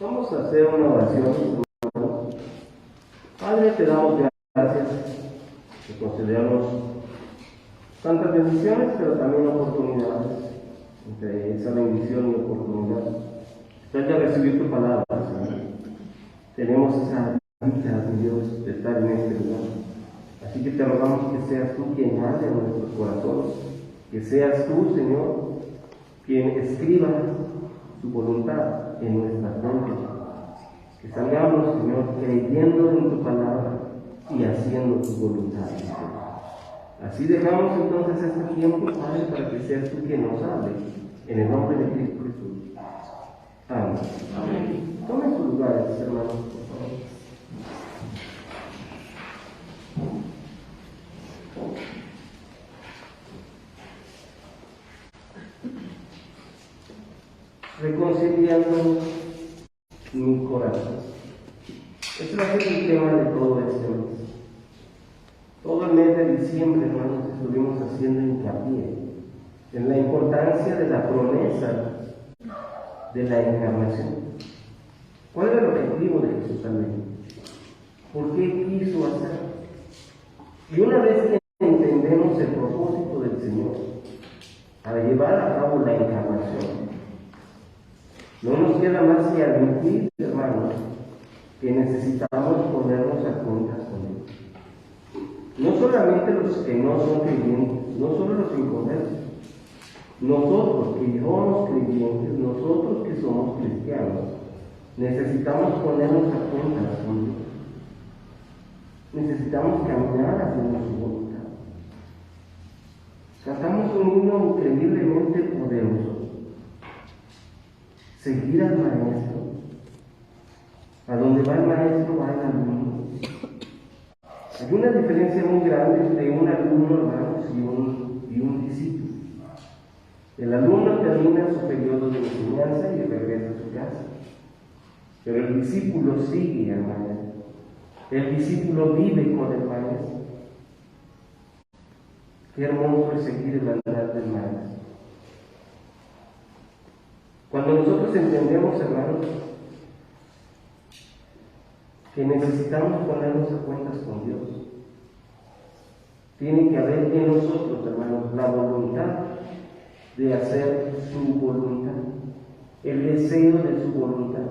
Vamos a hacer una oración. Padre, te damos gracias que concedernos tantas bendiciones, pero también oportunidades. Entre esa bendición y oportunidad está de recibir tu palabra, Señor. Tenemos esa dicha, mi Dios, de estar en este lugar. Así que te rogamos que seas tú quien hable en nuestros corazones, que seas tú, Señor, quien escriba su voluntad en nuestras mentes. Que salgamos, Señor, creyendo en tu palabra y haciendo tu voluntad, Señor. Así dejamos entonces este tiempo, Padre, para que seas tú quien nos hable, en el nombre de Cristo Jesús. Amén. Amén. Tomen sus lugares, hermanos, por favor. Reconciliando mi corazón. Ese va a ser el tema de todo este mes. Todo el mes de diciembre, hermanos, estuvimos haciendo hincapié en la importancia de la promesa de la encarnación. ¿Cuál era el objetivo de Jesús también? ¿Por qué quiso hacer? Y una vez que entendemos el propósito del Señor para llevar a cabo la encarnación, no nos queda más que admitir, hermanos, que necesitamos ponernos a cuentas con Él. No solamente los que no son creyentes, no solo los inconversos, nosotros que somos creyentes, nosotros que somos cristianos, necesitamos ponernos a cuentas con Dios. Necesitamos caminar hacia su voluntad. Cantamos un himno increíblemente poderoso. Seguir al maestro. A donde va el maestro va el alumno. Hay una diferencia muy grande entre un alumno, hermanos, y un discípulo. El alumno termina su periodo de enseñanza y regresa a su casa. Pero el discípulo sigue al maestro. El discípulo vive con el maestro. Qué hermoso es seguir el andar del maestro. Cuando nosotros entendemos, hermanos, que necesitamos ponernos a cuentas con Dios, tiene que haber en nosotros, hermanos, la voluntad de hacer su voluntad, el deseo de su voluntad,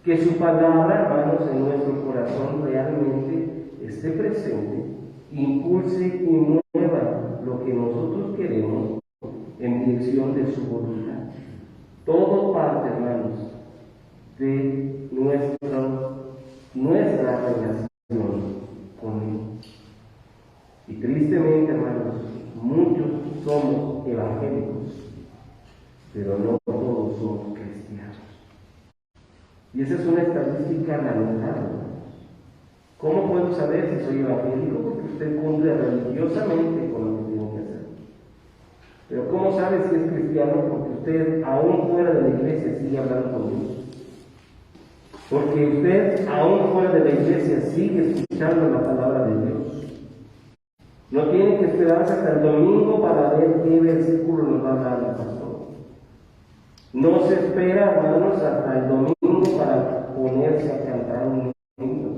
que su palabra, hermanos, en nuestro corazón realmente esté presente, impulse y mueva lo que nosotros queremos en dirección de su voluntad. Todo parte, hermanos, de nuestra relación con Él. Y tristemente, hermanos, muchos somos evangélicos, pero no todos somos cristianos. Y esa es una estadística lamentable. ¿Cómo puedo saber si soy evangélico? Porque usted cumple religiosamente con lo que tiene que hacer. Pero ¿cómo sabe si es cristiano? Porque usted, aún fuera de la iglesia, sigue hablando con Dios. Porque usted, aún fuera de la iglesia, sigue escuchando la palabra de Dios. No tiene que esperarse hasta el domingo para ver qué versículo nos va a hablar el pastor. No se espera, hermanos, hasta el domingo para ponerse a cantar un himno.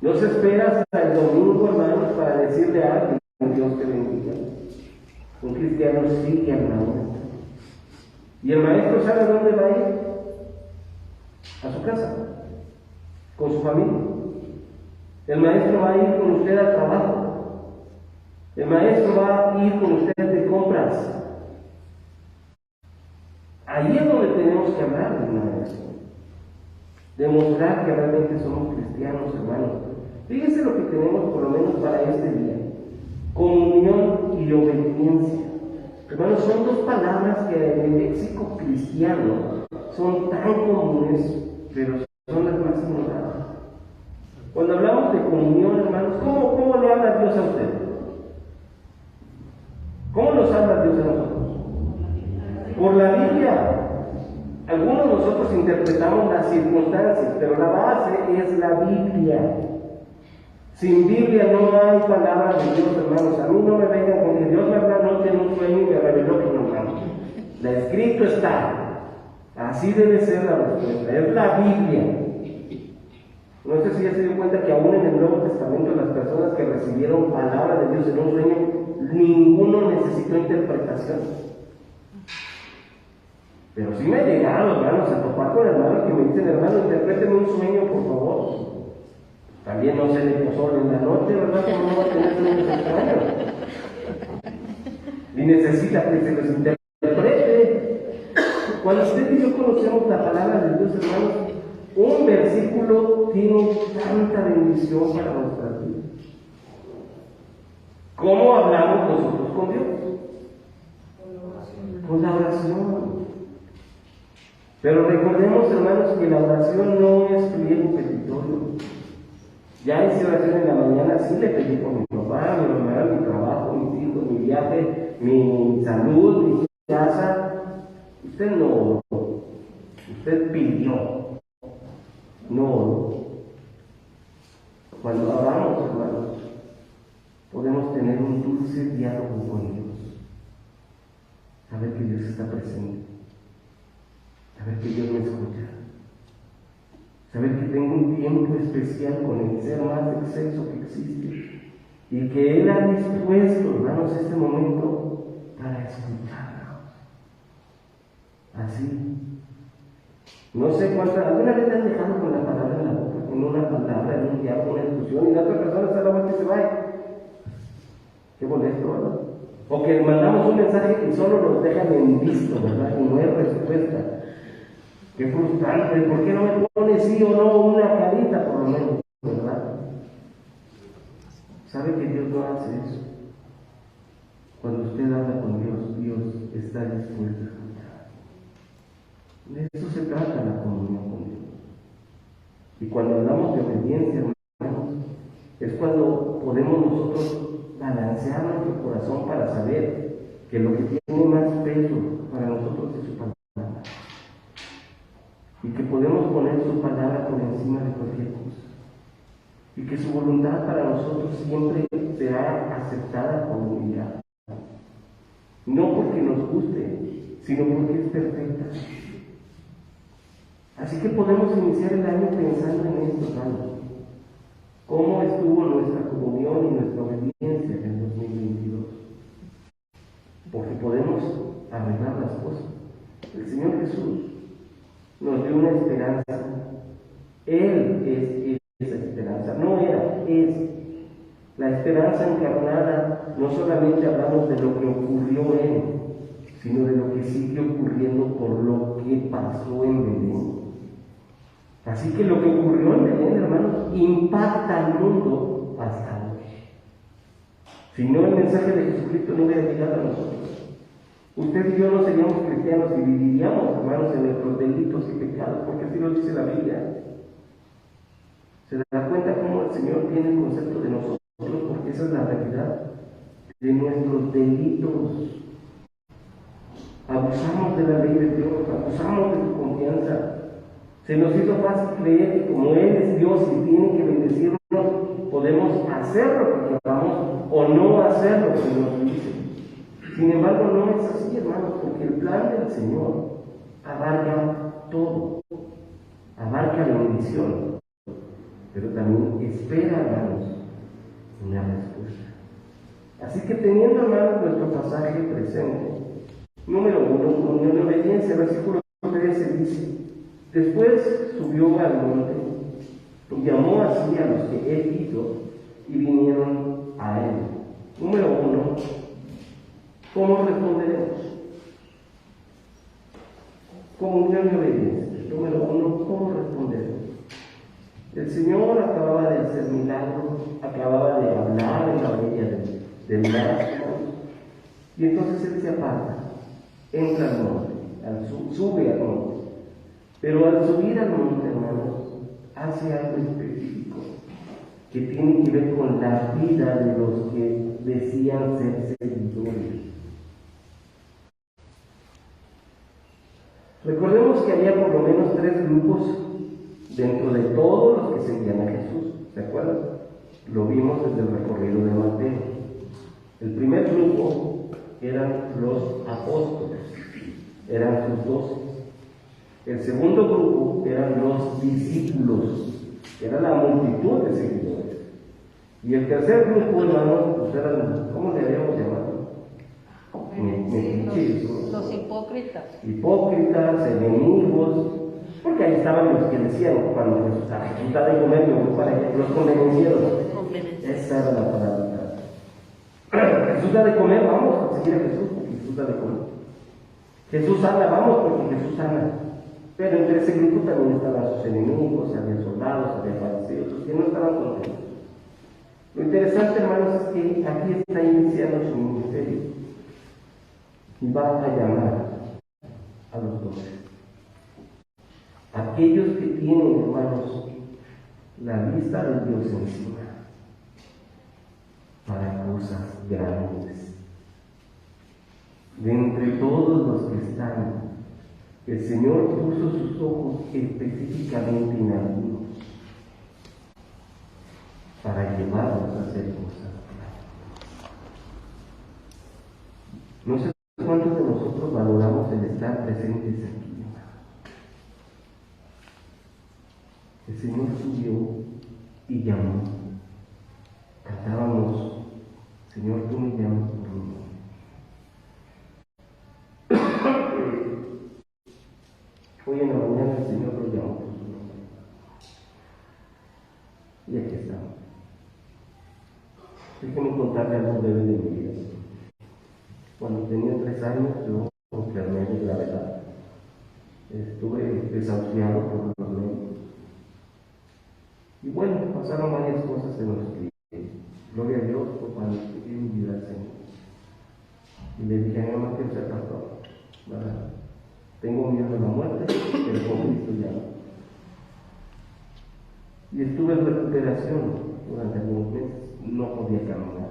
No se espera hasta el domingo, hermanos, para decirle a alguien, Dios te bendiga. Un cristiano sigue al maestro. ¿Y el maestro sabe a dónde va a ir? A su casa, con su familia. El maestro va a ir con usted al trabajo. El maestro va a ir con usted de compras. Ahí es donde tenemos que hablar del maestro. Demostrar que realmente somos cristianos, hermanos. Fíjense lo que tenemos por lo menos para este día. Comunión y obediencia. Hermanos, son dos palabras que en el léxico cristiano son tan comunes, pero son las más ignoradas. Cuando hablamos de comunión, hermanos, ¿cómo le habla Dios a usted? ¿Cómo nos habla Dios a nosotros? Por la Biblia. Algunos de nosotros interpretamos las circunstancias, pero la base es la Biblia. Sin Biblia no hay palabra de Dios, hermanos. A mí no me vengan con que Dios me habló anoche en un sueño y me reveló que no, hermanos. La escrito está. Así debe ser la respuesta. Es la Biblia. No sé si ya se dio cuenta que aún en el Nuevo Testamento las personas que recibieron palabra de Dios en un sueño, ninguno necesitó interpretación. Pero sí me ha llegado, hermanos, a topar con hermanos que me dicen, hermano, interpréteme un sueño, por favor. También no se le pozole en la noche, ¿verdad? Que no va a tener sueños extraños. Y necesita que se los interprete. Cuando usted y yo conocemos la palabra de Dios, hermanos, un versículo tiene tanta bendición para nuestras vidas. ¿Cómo hablamos nosotros con Dios? Con la oración. Pero recordemos, hermanos, que la oración no es pliego petitorio. Ya hice oración en la mañana, sí le pedí por mi papá, mi mamá, mi trabajo, mis hijos, mi viaje, mi salud, mi casa. Usted no, usted pidió. No. Cuando oramos, hermanos, podemos tener un dulce diálogo con Dios. Saber que Dios está presente. Saber que Dios me escucha. Saber que tengo un tiempo especial con el ser más excelso que existe. Y que Él ha dispuesto, hermanos, este momento para escucharnos. Así. No sé cuántas, alguna vez te han dejado con la palabra en la boca, con una palabra, en un diálogo, una discusión, y la otra persona está a la vuelta y se va. Qué molesto, ¿verdad? O que mandamos un mensaje y solo nos dejan en visto, ¿verdad? Y no hay respuesta. Qué frustrante. ¿Por qué no me pone sí o no una carita, por lo menos, verdad? ¿Sabe que Dios no hace eso? Cuando usted habla con Dios, Dios está dispuesto a escuchar. De eso se trata la comunión con Dios. Y cuando hablamos de obediencia, hermanos, es cuando podemos nosotros balancear nuestro corazón para saber que lo que tiene más peso para nosotros es su palabra. Y que podemos poner su palabra por encima de cualquier cosa. Y que su voluntad para nosotros siempre será aceptada con humildad. No porque nos guste, sino porque es perfecta. Así que podemos iniciar el año pensando en esto, hermanos. ¿Cómo estuvo nuestra comunión y nuestra obediencia en el 2022? Porque podemos arreglar las cosas. El Señor Jesús nos dio una esperanza. Él es esa esperanza. No era, es. La esperanza encarnada, no solamente hablamos de lo que ocurrió en Él, sino de lo que sigue ocurriendo por lo que pasó en Belén. Así que lo que ocurrió en Belén, hermanos, impacta al mundo hasta hoy. Si no, el mensaje de Jesucristo no hubiera llegado a nosotros. Usted y yo no seríamos cristianos y viviríamos, hermanos, en nuestros delitos y pecados, porque así lo dice la Biblia. Se da cuenta cómo el Señor tiene el concepto de nosotros, porque esa es la realidad de nuestros delitos. Abusamos de la ley de Dios, abusamos de su confianza. Se nos hizo fácil creer que como Él es Dios y tiene que bendecirnos, podemos hacer lo que queramos o no hacer lo que nos dice. Sin embargo, no es así, hermanos, porque el plan del Señor abarca todo, abarca la bendición, pero también espera, hermanos, una respuesta. Así que teniendo, hermanos, nuestro pasaje presente, número 1, comunión de obediencia, versículo 13 dice: después subió al monte y llamó así a los que Él hizo y vinieron a Él. Número 1, ¿cómo responderemos? Comunión de obediencia. Número 1, ¿cómo responderemos? El Señor acababa de hacer milagros, acababa de hablar en la orilla del mar, y entonces Él se aparta, entra al monte, sube al monte. Pero al subir al monte, hermanos, hace algo específico que tiene que ver con la vida de los que decían ser seguidores. Recordemos que había por lo menos 3 grupos dentro de todos los que seguían a Jesús, ¿se acuerdan? Lo vimos desde el recorrido de Mateo. El primer grupo eran los apóstoles, eran sus 12. El segundo grupo eran los discípulos, que era la multitud de seguidores. Y el tercer grupo, hermanos, pues eran, ¿cómo le habíamos llamado? Los hipócritas. Hipócritas, enemigos, porque ahí estaban los que decían, cuando Jesús da de comer, yo voy para allá, los convenencieros. Esa era la palabra. Jesús da de comer, vamos a seguir a Jesús, porque Jesús da de comer. Jesús sana, vamos porque Jesús sana. Pero entre ese grupo también estaban sus enemigos, había soldados, había fariseos, los que no estaban contentos. Lo interesante, hermanos, es que aquí está iniciando su ministerio y va a llamar a los 12. Aquellos que tienen, hermanos, la vista de Dios encima para cosas grandes. De entre todos los que están, el Señor puso sus ojos específicamente en algunos para llevarlos a hacer cosas grandes. No sé cuántos de nosotros valoramos el estar presentes aquí. El Señor subió y llamó. Cantábamos, Señor, tú me llamas por mi nombre. Hoy en la mañana el Señor lo llamó por su nombre. Y aquí estamos. Déjenme contarle algo breve de mi vida. Cuando tenía 3 años, yo enfermé de gravedad. Estuve desahuciado por los médicos. Y bueno, pasaron varias cosas en los que, gloria a Dios, fue cuando pedí mi vida al Señor. Y le dije a mi mamá que se pastor, ¿verdad? Tengo miedo de la muerte, pero con Cristo ya no. Y estuve en recuperación durante algunos meses, no podía caminar.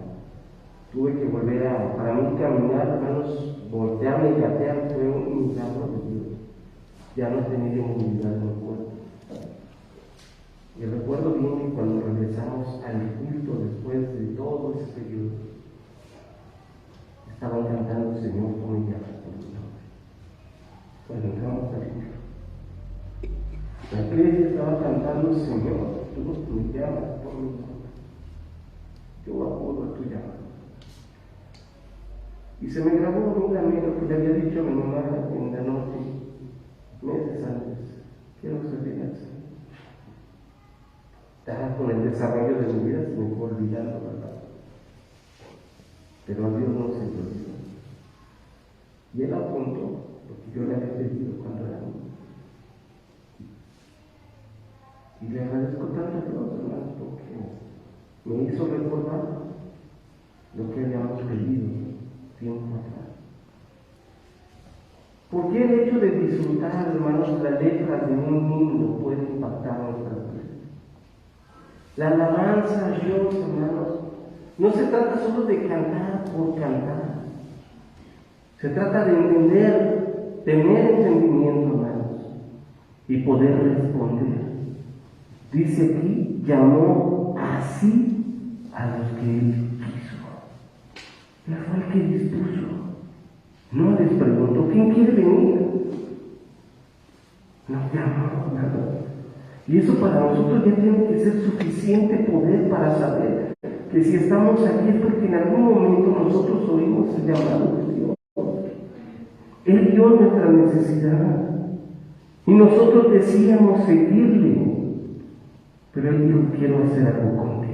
Tuve que volver para mí caminar, hermanos, voltearme y gatear fue un milagro de Dios. Ya no tenía movilidad en el cuerpo. Y recuerdo bien que cuando regresamos al culto después de todo ese periodo, estaban cantando el Señor como ella por mi nombre. Cuando entramos al culto, la iglesia estaba cantando Señor, tú me llamas por mi nombre. Yo acudo a tu llamado. Y se me grabó en la mente lo que le había dicho a mi mamá en la noche, meses antes. Quiero servir al Señor. Estaba con el desarrollo de mi vida, se me fue olvidando, ¿verdad? Pero a Dios no se le olvidó. Y Él apuntó lo que yo le había pedido cuando era niño. Y le agradezco tanto a Dios, hermanos, porque me hizo recordar lo que habíamos pedido tiempo atrás. ¿Por qué el hecho de disfrutar, hermanos, la letra de un himno puede impactar nuestra vida? La alabanza a Dios, hermanos, no se trata solo de cantar por cantar. Se trata de entender, tener entendimiento, hermanos, y poder responder. Dice aquí, llamó así a los que Él quiso. Él fue el que dispuso. No les preguntó, ¿quién quiere venir? Nos llamó, hermanos. Y eso para nosotros ya tiene que ser suficiente poder para saber que si estamos aquí es porque en algún momento nosotros oímos el llamado de Dios. Él vio nuestra necesidad y nosotros decíamos seguirle, pero Él dijo, quiero hacer algo contigo.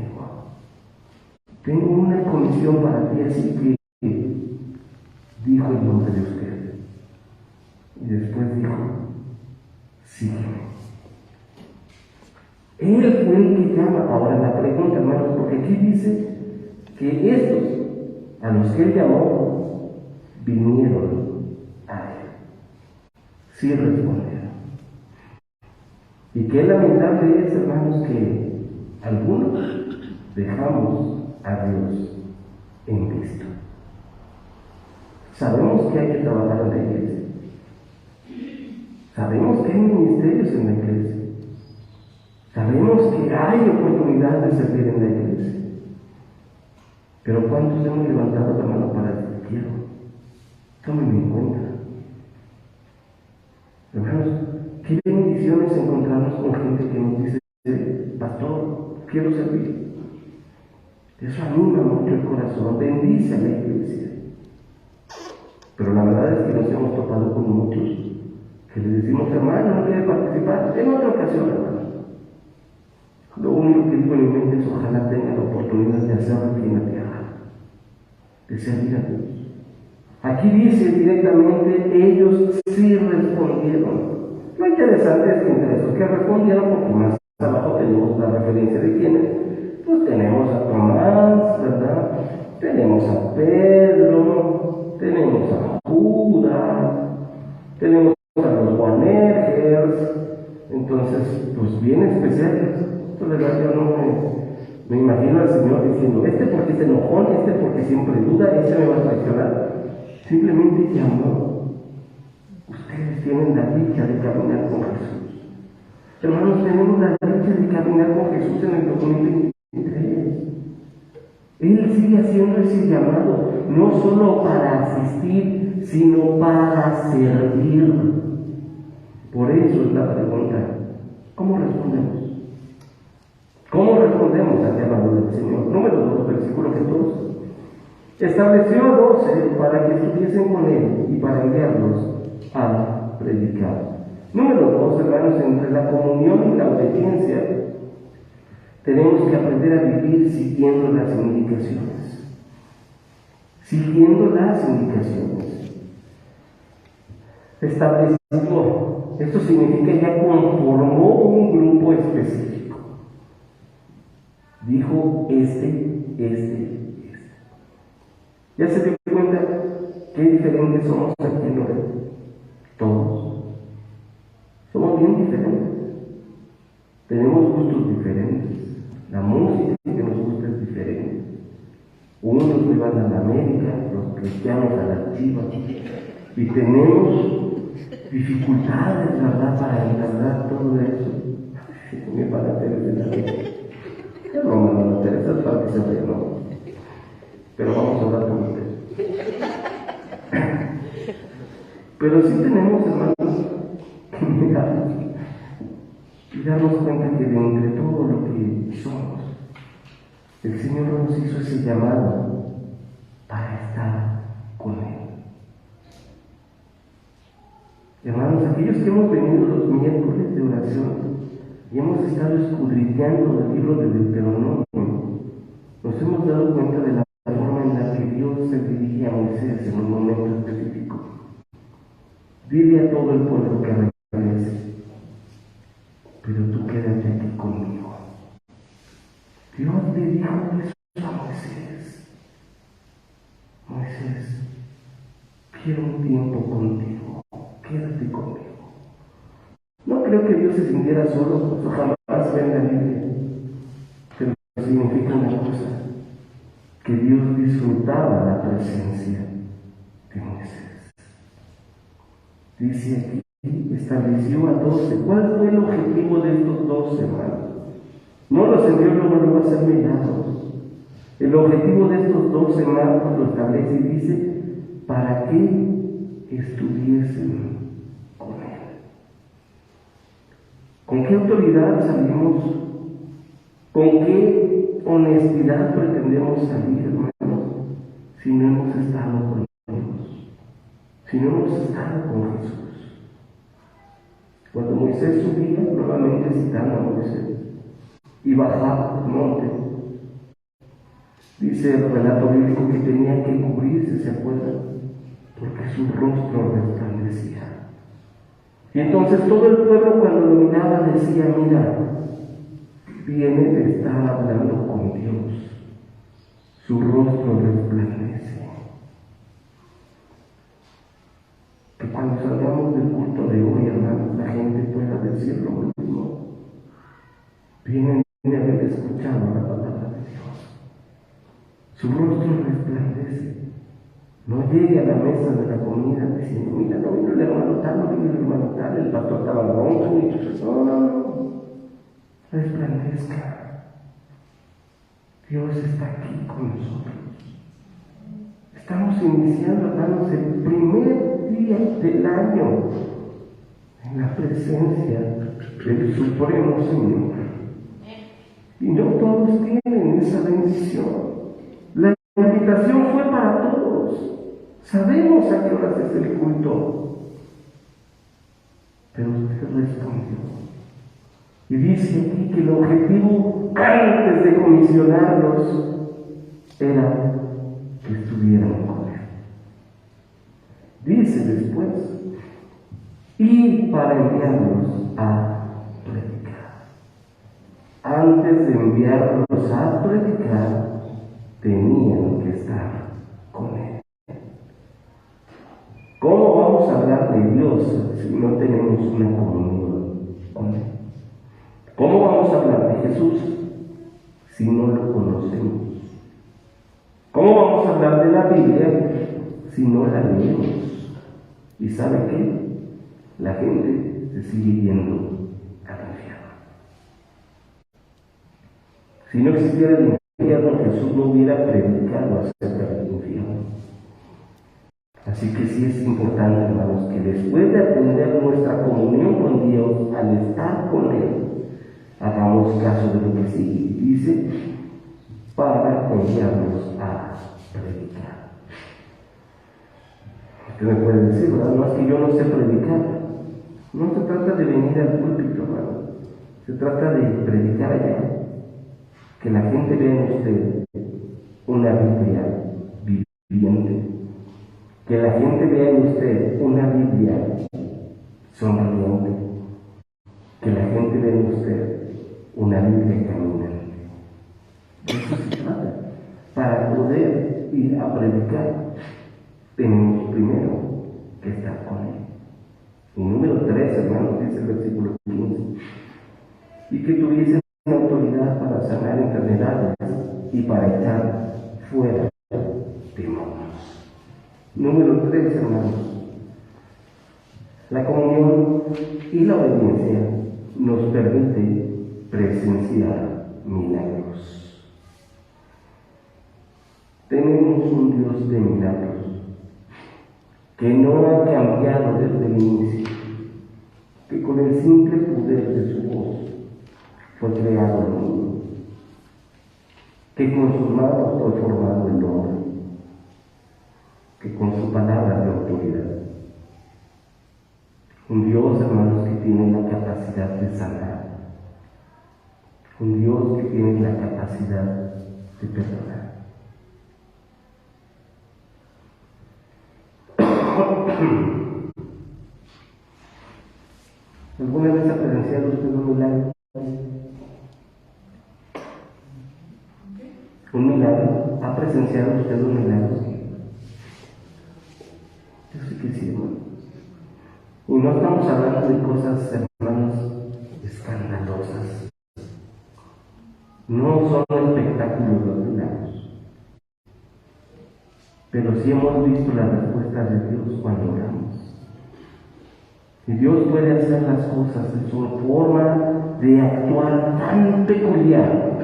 Tengo una comisión para ti, así que dijo el nombre de usted. Y después dijo, sígueme. Él fue el que llama. Ahora la pregunta, hermanos, porque aquí dice que estos, a los que Él llamó, vinieron a Él. Sí respondieron. Y qué lamentable es, hermanos, que algunos dejamos a Dios en Cristo. Sabemos que hay que trabajar en la iglesia. Sabemos que hay ministerios en la iglesia. Sabemos que hay oportunidad de servir en la iglesia. Pero ¿cuántos hemos levantado la mano para decir quiero? Tómenme en cuenta. Hermanos, bendición es encontrarnos con gente que nos dice, pastor, quiero servir. Eso anima mucho el corazón, bendice a la iglesia. Pero la verdad es que nos hemos topado con muchos que le decimos, hermano, no quiere participar. En otra ocasión, hermano. Lo único que digo en mi mente es ojalá tenga la oportunidad de hacerlo aquí en la tierra, de servir a Dios. Aquí dice directamente, ellos sí respondieron. Lo interesante es que entre esos que respondieron, porque más abajo tenemos la referencia de quiénes, pues tenemos a Tomás, ¿verdad? Tenemos a Pedro, tenemos a Judas, tenemos a los Boanerges. Entonces, pues bien especiales. Esto de verdad yo no me imagino al Señor diciendo, este porque es enojón, este porque siempre duda, este me va a traicionar. Simplemente llamó. Ustedes tienen la dicha de caminar con Jesús. Hermanos, tenemos la dicha de caminar con Jesús en el 2023. Él sigue haciendo ese llamado, no solo para asistir, sino para servir. Por eso es la pregunta, ¿cómo respondemos? ¿Cómo respondemos al llamado del Señor? Número 2, versículo 14. Estableció a 12 para que estuviesen con Él y para enviarlos a predicar. Número 2, hermanos, entre la comunión y la obediencia, tenemos que aprender a vivir siguiendo las indicaciones. Siguiendo las indicaciones. Estableció, esto significa ya conformó un grupo específico. Dijo este. ¿Ya se dio cuenta qué diferentes somos aquí en Loreto? Todos. Somos bien diferentes. Tenemos gustos diferentes. La música que nos gusta es diferente. Unos le van a la América, los cristianos a las Chivas. Y tenemos dificultades, ¿verdad?, para entender todo eso. Mi padre Teresa de la vida. Es broma, no Teresa, es para que se ría, ¿no? Pero vamos a hablar con usted. Pero sí tenemos, hermanos, que mirarnos y darnos cuenta que de entre todo lo que somos, el Señor nos hizo ese llamado para estar con Él. Hermanos, aquellos que hemos venido los miércoles de oración y hemos estado escudriñando el libro de Deuteronomio, nos hemos dado cuenta de la forma en la que Dios se dirige a Moisés en un momento específico. Dile a todo el pueblo que regrese, pero tú quédate aquí conmigo. Dios le dijo eso a Moisés. Moisés, quiero un tiempo contigo, quédate conmigo. No creo que Dios se sintiera solo, eso jamás ve en la Biblia. Pero significa una cosa, que Dios disfrutaba la presencia de Moisés. Dice aquí, estableció a 12. ¿Cuál fue el objetivo de estos 12, hermanos? No los envió luego a hacer milagros. El objetivo de estos 12 hermanos lo establece y dice, para que estuviesen con Él. ¿Con qué autoridad salimos? ¿Con qué honestidad pretendemos salir, hermanos, si no hemos estado con Dios? Si no hemos estado con Jesús. Cuando Moisés subía, nuevamente citando a Moisés, y bajaba del monte, dice el relato bíblico que tenía que cubrirse, ¿se acuerdan? Porque su rostro resplandecía. Y entonces todo el pueblo cuando lo miraba decía, mira, viene de estar hablando con Dios. Su rostro resplandece. Que cuando salgamos del culto de hoy, hermanos, la gente pueda decir lo mismo. Vienen de haber escuchado la palabra de Dios. Su rostro resplandece. No llegue a la mesa de la comida diciendo, mira, no vino el hermano tal, no vino el hermano tal, el pastor estaba ronco y no. Resplandezca. Dios está aquí con nosotros. Estamos iniciando, hermanos, el primer día del año. en la presencia del Supremo Señor. Y no todos tienen esa bendición. La invitación fue para todos. Sabemos a qué horas es el culto. Pero usted respondió. Y dice aquí que el objetivo antes de comisionarlos era que estuvieran con él. Dice después, y para enviarlos a predicar. Antes de enviarlos a predicar, tenían que estar con él. ¿Cómo vamos a hablar de Dios si no tenemos una comunión con él? ¿Cómo vamos a hablar de Jesús si no lo conocemos? ¿Cómo vamos a hablar de la Biblia si no la leemos? ¿Y sabe qué? La gente se sigue yendo al infierno. Si no existiera el infierno, Jesús no hubiera predicado acerca del infierno. Así que sí es importante, hermanos, que después de atender nuestra comunión con Dios, al estar con Él, hagamos caso de lo que sigue. Dice, para enviarnos a predicar. Usted me puede decir, ¿verdad? No es que yo no sé predicar. No se trata de venir al púlpito, hermano. Se trata de predicar allá. Que la gente vea en usted una Biblia viviente. Que la gente vea en usted una Biblia sonriente. Que la gente vea en usted una Biblia caminante. De eso se trata. Para poder ir a predicar, tenemos primero que estar con Él. Y número 3, hermanos, dice el versículo 15, y que tuviesen autoridad para sanar enfermedades y para echar fuera demonios. Número 3, hermanos, la comunión y la obediencia nos permite presenciar milagros. Tenemos un Dios de milagros que no ha cambiado desde el inicio, que con el simple poder de su voz fue creado el mundo, que con sus manos fue formado el hombre, que con su palabra de autoridad. Un Dios, hermanos, que tiene la capacidad de sanar, un Dios que tiene la capacidad de perdonar. ¿Alguna vez ha presenciado usted un milagro? ¿Un milagro? ¿Ha presenciado usted un milagro? Yo sé que sí, hermano. Y no estamos hablando de cosas, hermanos, escandalosas. No son espectáculos los milagros. Pero sí hemos visto la respuesta de Dios cuando oramos. Y Dios puede hacer las cosas en su forma de actuar tan peculiar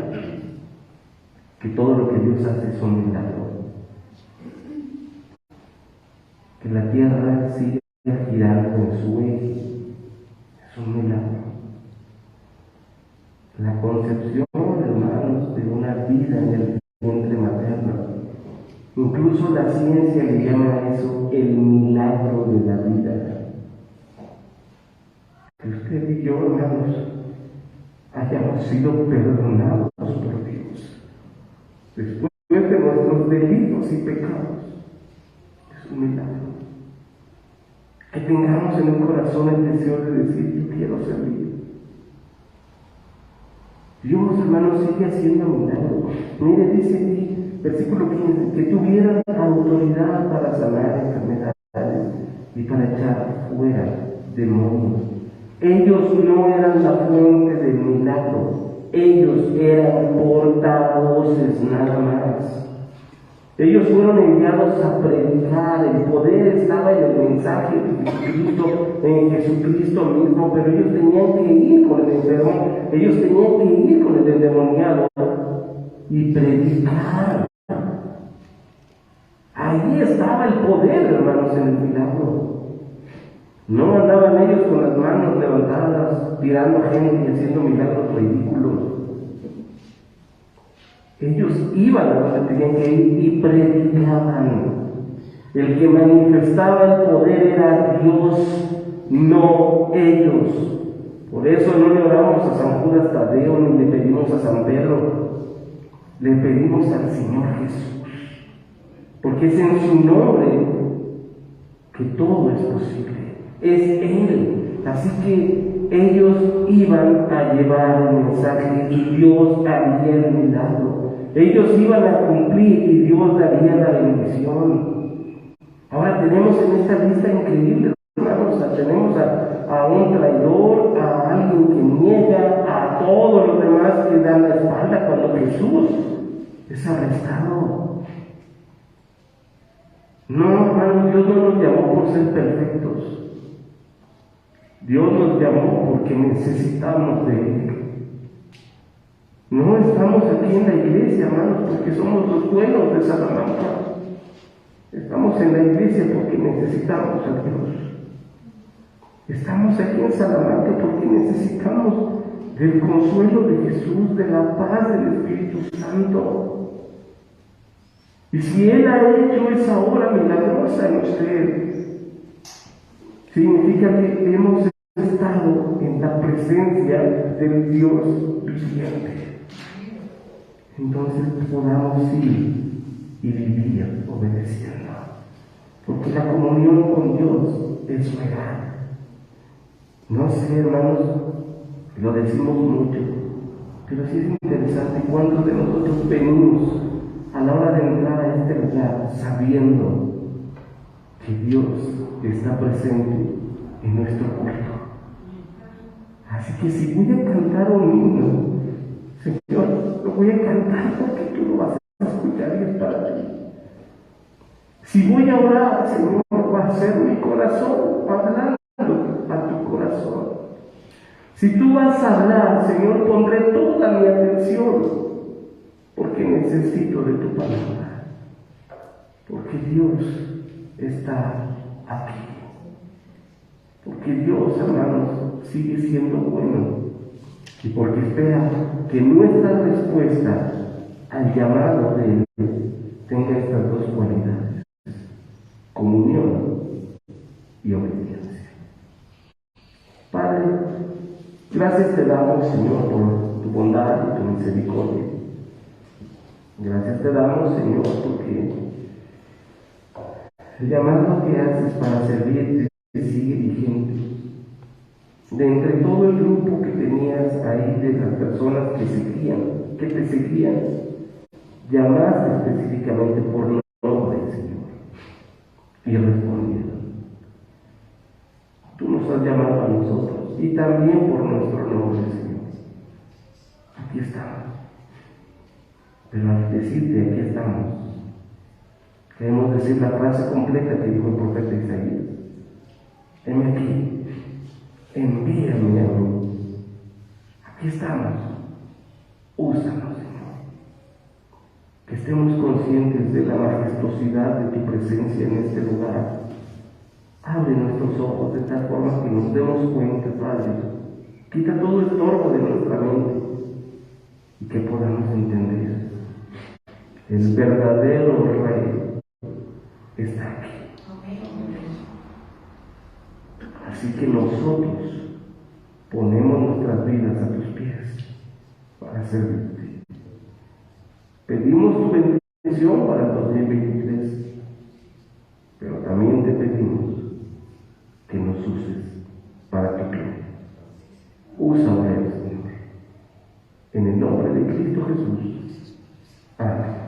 que todo lo que Dios hace es un milagro. Que la tierra siga girando en su eje es un milagro. La concepción, hermanos, de una vida en el vientre materno. Incluso la ciencia le llama a eso el milagro de la vida. Que usted y yo, hermanos, hayamos sido perdonados por Dios después de nuestros delitos y pecados. Es un milagro. Que tengamos en un corazón el deseo de decir, yo quiero servir. Dios, hermanos, sigue haciendo milagros. Mire, dice aquí, versículo 15, que tuvieran autoridad para sanar enfermedades y para echar fuera demonios. Ellos no eran la fuente del milagro, ellos eran portavoces nada más. Ellos fueron enviados a predicar, el poder estaba en el mensaje de Jesucristo, en Jesucristo mismo, pero ellos tenían que ir con el enfermo, ellos tenían que ir con el endemoniado y predicar. Ahí estaba el poder, hermanos, en el milagro. No andaban ellos con las manos levantadas, tirando gente y haciendo milagros ridículos. Ellos iban a donde tenían que ir y predicaban. El que manifestaba el poder era Dios, no ellos. Por eso no le oramos a San Judas Tadeo ni le pedimos a San Pedro, le pedimos al Señor Jesús, porque es en su nombre que todo es posible. Es Él. Así que ellos iban a llevar el mensaje y Dios haría el milagro. Ellos iban a cumplir y Dios daría la bendición. Ahora tenemos en esta lista increíble, hermanos, tenemos a un traidor, a alguien que niega, a todos los demás que dan la espalda cuando Jesús es arrestado. No, hermanos, Dios no nos llamó por ser perfectos. Dios nos llamó porque necesitamos de Él. No estamos aquí en la iglesia, hermanos, porque somos los buenos de Salamanca. Estamos en la iglesia porque necesitamos a Dios. Estamos aquí en Salamanca porque necesitamos del consuelo de Jesús, de la paz del Espíritu Santo. Y si Él ha hecho esa obra milagrosa en usted, significa que hemos estado en la presencia del Dios viviente. Entonces podamos ir y vivir obedeciendo. Porque la comunión con Dios es real. No sé, hermanos, lo decimos mucho, pero sí es interesante cuántos de nosotros venimos a la hora de entrar a este lugar sabiendo que Dios está presente en nuestro culto. Así que si voy a cantar un himno, Señor, lo voy a cantar porque tú lo vas a escuchar y es para ti. Si voy a orar, Señor, va a ser mi corazón hablando a tu corazón. Si tú vas a hablar, Señor, pondré toda mi atención porque necesito de tu palabra. Porque Dios está aquí. Porque Dios, hermanos, sigue siendo bueno. Y porque espera que nuestra respuesta al llamado de Él tenga estas dos cualidades: comunión y obediencia. Padre, gracias te damos, Señor, por tu bondad y tu misericordia. Gracias te damos, Señor, porque el llamado que haces para servirte sigue vigente. De entre todo el grupo que tenías ahí de las personas que te seguían, llamaste específicamente por nombre, Señor, y respondieron. Tú nos has llamado a nosotros y también por nuestro nombre, Señor. Aquí estamos. Pero al decirte aquí estamos, queremos decir la frase completa que dijo el profeta Isaías: heme aquí, envíame a mí. Aquí estamos, úsanos, Señor. Que estemos conscientes de la majestuosidad de tu presencia en este lugar. Abre nuestros ojos de tal forma que nos demos cuenta, Padre. Quita todo estorbo de nuestra mente y que podamos entender: el verdadero Rey está aquí. Así que nosotros ponemos nuestras vidas a tus pies para servirte. Pedimos tu bendición para el 2023, pero también te pedimos que nos uses para tu gloria. Úsame, Señor, en el nombre de Cristo Jesús. Amén.